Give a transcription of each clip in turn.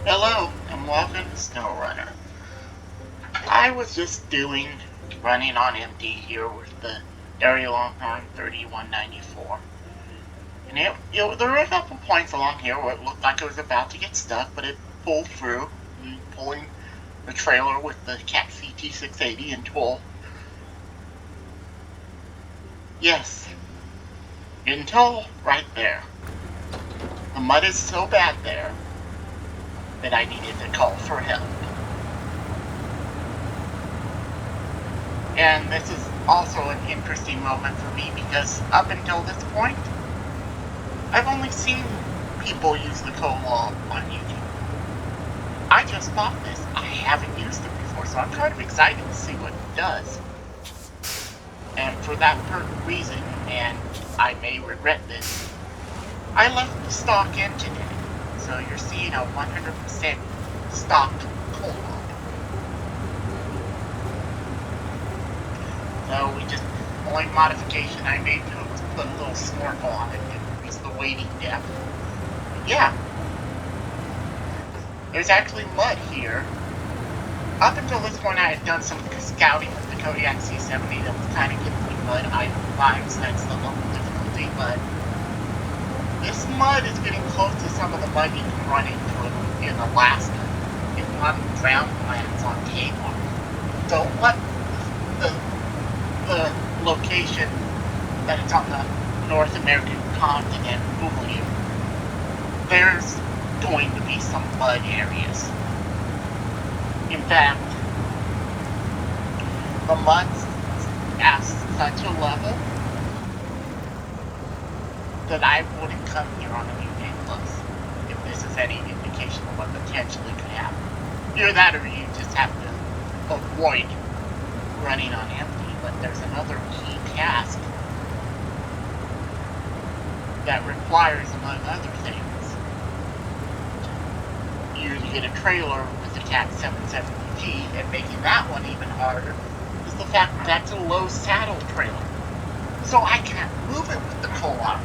Hello and welcome to SnowRunner. I was just running on empty here with the Dairy Longhorn 3194. And there were a couple points along here where it looked like it was about to get stuck, but it pulled through, pulling the trailer with the Cat CT680 in tow. Yes, in tow right there. The mud is so bad there that I needed to call for help. And this is also an interesting moment for me because up until this point, I've only seen people use the Colab on YouTube. I just bought this. I haven't used it before, so I'm kind of excited to see what it does. And for that reason, and I may regret this, I left the stock engine in it. So you're seeing a 100% stock Colab. So the only modification I made to it was put a little snorkel on it to increase the wading depth. But yeah, there's actually mud here. Up until this point, I had done some scouting with the Kodiak C70 that was kind of giving me mud item vibes. That's the local difficulty, but this mud is getting close to some of the mud you can run into in Alaska, in one ground lands on Tamar. Don't let the location that it's on the North American continent fool you. There's going to be some mud areas. In fact, the mud's at such a level that I wouldn't come here on a new game plus if this is any indication of what potentially could happen. Either that or you just have to avoid running on empty. But there's another key task that requires, among other things, you to get a trailer with the Cat 770G, and making that one even harder is the fact that that's a low saddle trailer. So I can't move it with the Colab.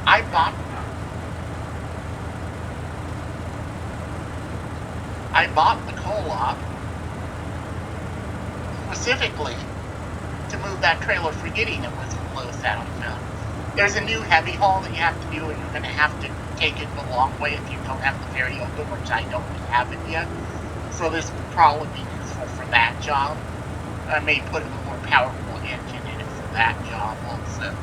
I bought the Colab specifically to move that trailer, forgetting it was a low saddle trailer. There's a new heavy haul that you have to do, and you're going to have to take it the long way if you don't have the Very Open, which I don't have it yet. So this would probably be useful for that job. I may put a more powerful engine in it for that job also.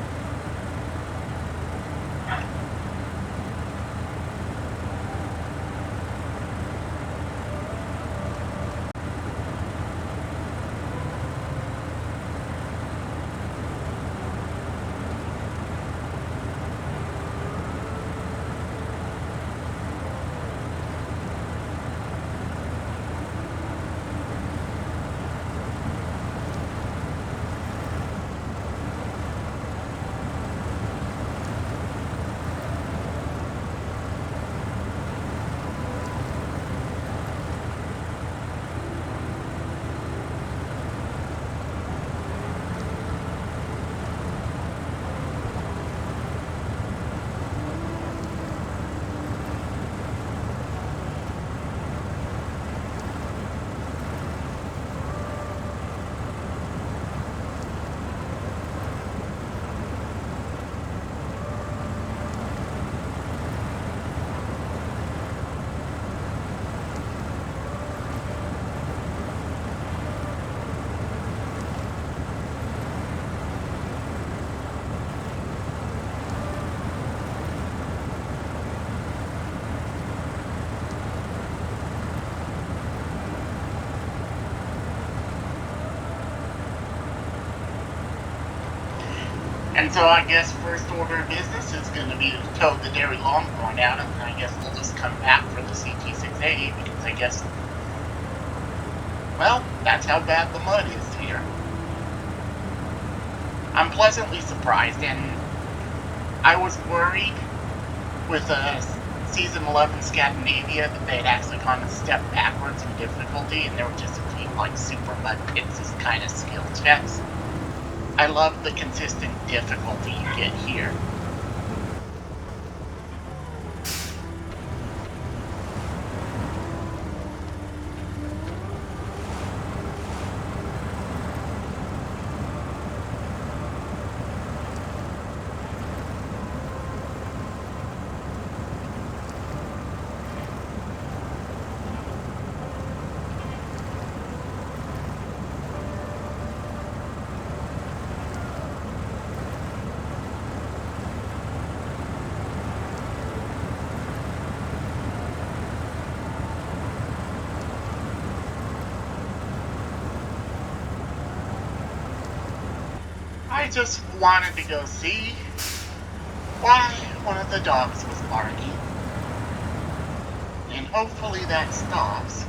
And so I guess first order of business is going to be to tow the Dairy Longhorn out, and I guess we'll just come back for the CT680, because I guess, well, that's how bad the mud is here. I'm pleasantly surprised, and I was worried with Season 11 Scandinavia that they'd actually gone a step backwards in difficulty, and there were just a few, like, super mud pits as kind of skill checks. I love the consistent difficulty you get here. I just wanted to go see why one of the dogs was barking. And hopefully that stops.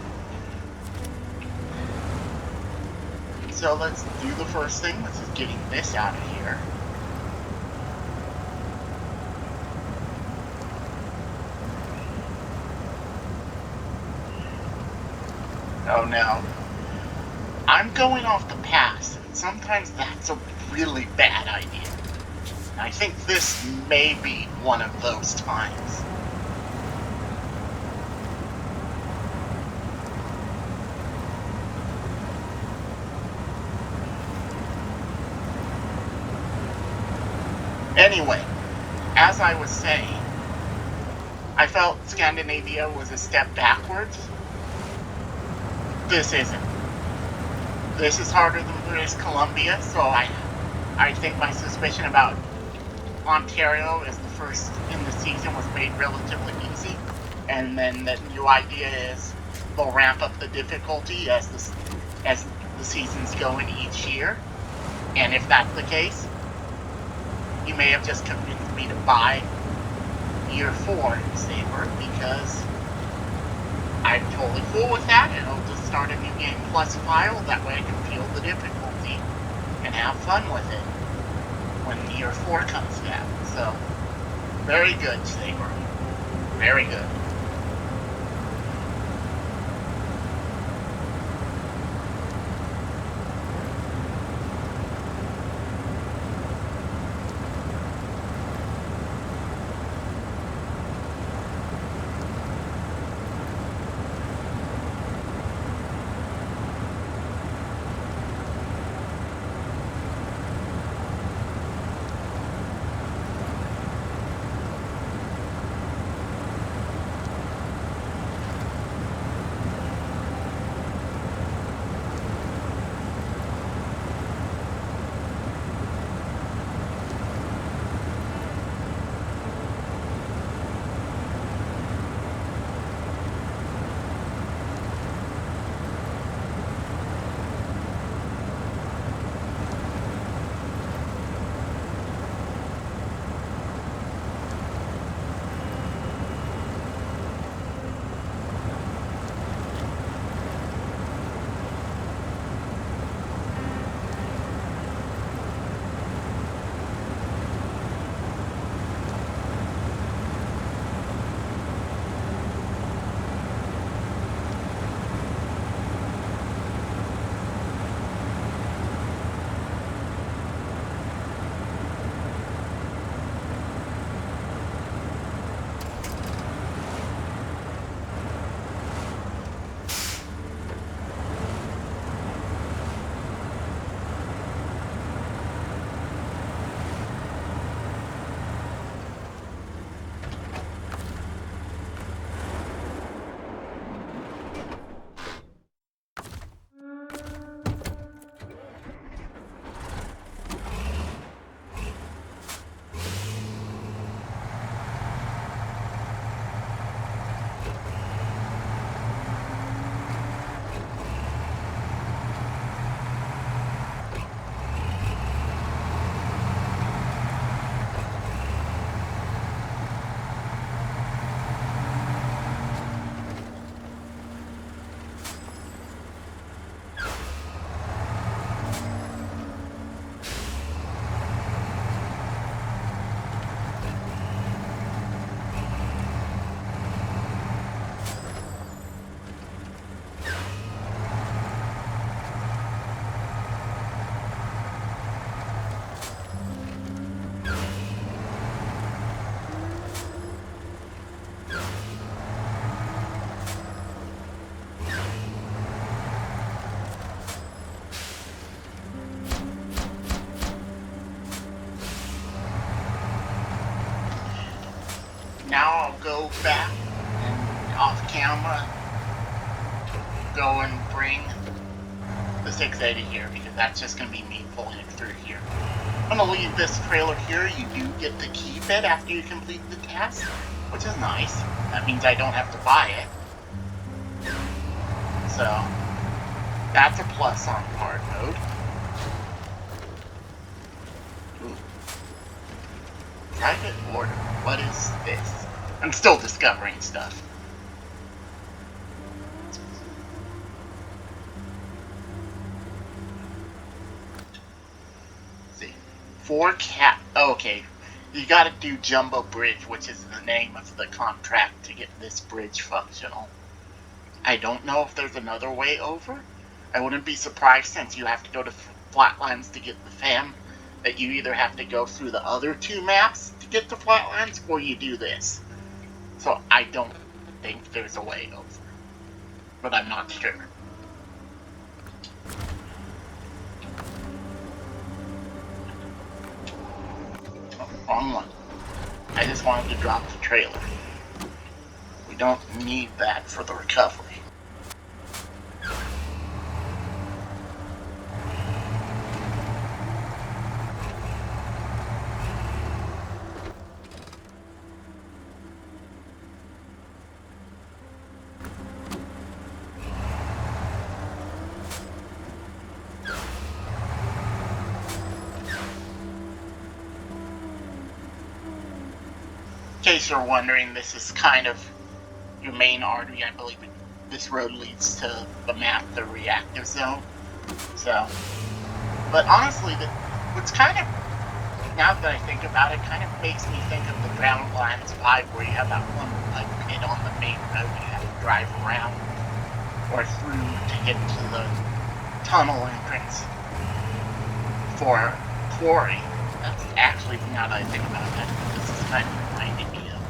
So let's do the first thing, which is getting this out of here. Oh no. I'm going off the pass, and sometimes that's a really bad idea. And I think this may be one of those times. Anyway, as I was saying, I felt Scandinavia was a step backwards. This isn't. This is harder than British Columbia, so I think my suspicion about Ontario as the first in the season was made relatively easy, and then the new idea is they'll ramp up the difficulty as the seasons go in each year. And if that's the case, you may have just convinced me to buy year 4 in Saber, because I'm totally cool with that, and I'll just start a new game plus file, that way I can feel the difficulty and have fun with it when year 4 comes down. So, very good, Saber. Very good. Now I'll go back and off camera go and bring the 680 here, because that's just going to be me pulling it through here. I'm going to leave this trailer here. You do get to keep it after you complete the task, which is nice. That means I don't have to buy it. So, that's a plus on hard mode. Private order. What is this? I'm still discovering stuff. Let's see. 4 cat. Oh, okay. You gotta do Jumbo Bridge, which is the name of the contract to get this bridge functional. I don't know if there's another way over. I wouldn't be surprised, since you have to go to Flatlines to get the FAM, that you either have to go through the other 2 maps to get to Flatlines, or you do this. So I don't think there's a way over. But I'm not sure. Oh, wrong one. I just wanted to drop the trailer. We don't need that for the recovery. In case you're wondering, this is kind of your main artery. I believe this road leads to the map, the reactive zone. So, but honestly, what's kind of, now that I think about it, kind of makes me think of the Groundlines 5, where you have that one like pit on the main road you have to drive around or through to get to the tunnel entrance for Quarry. That's actually, now that I think about it, this is kind of reminding me of.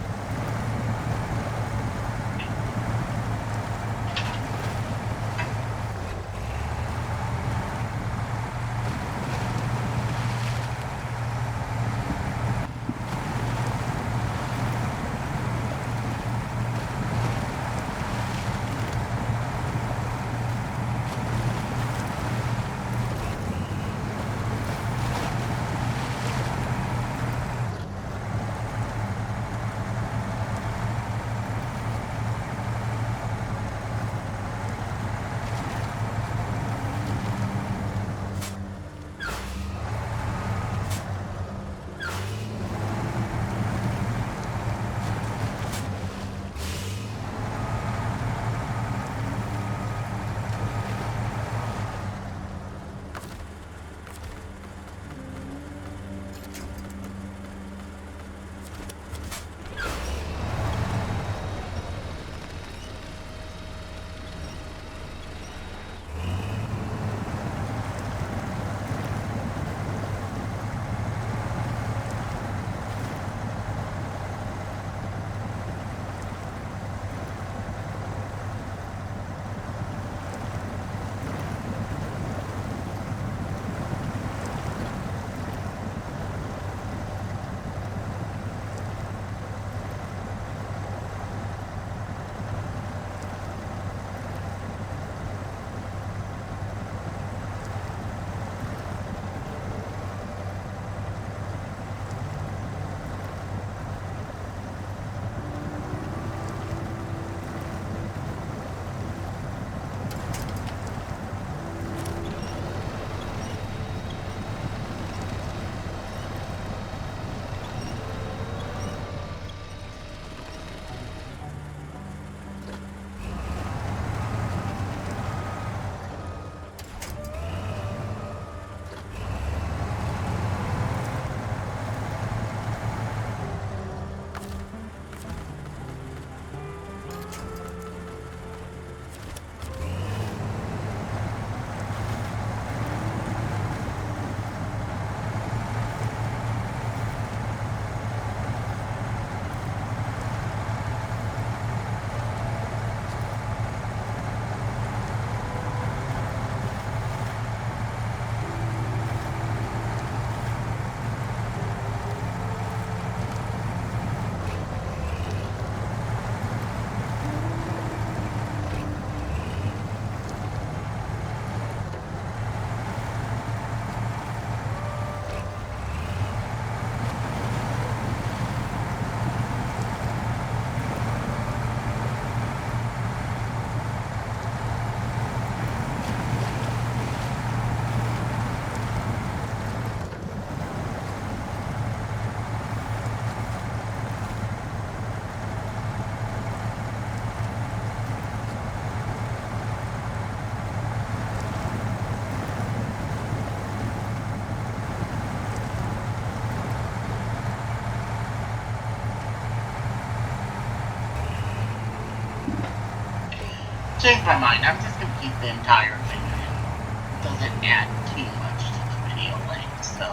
Change my mind. I'm just going to keep the entire thing in. Doesn't add too much to the video length, so.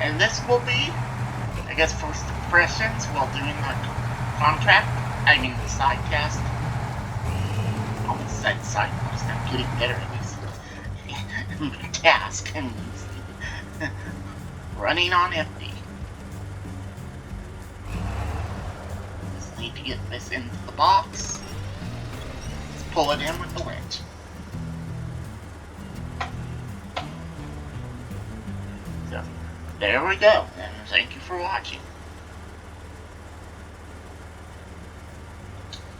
And this will be, I guess, first impressions while doing the contract. I mean, the sidecast. Almost said side quest. I'm getting better at this task. And running on empty. Just need to get this into the box. Let's pull it in with the winch. So, there we go. And thank you for watching.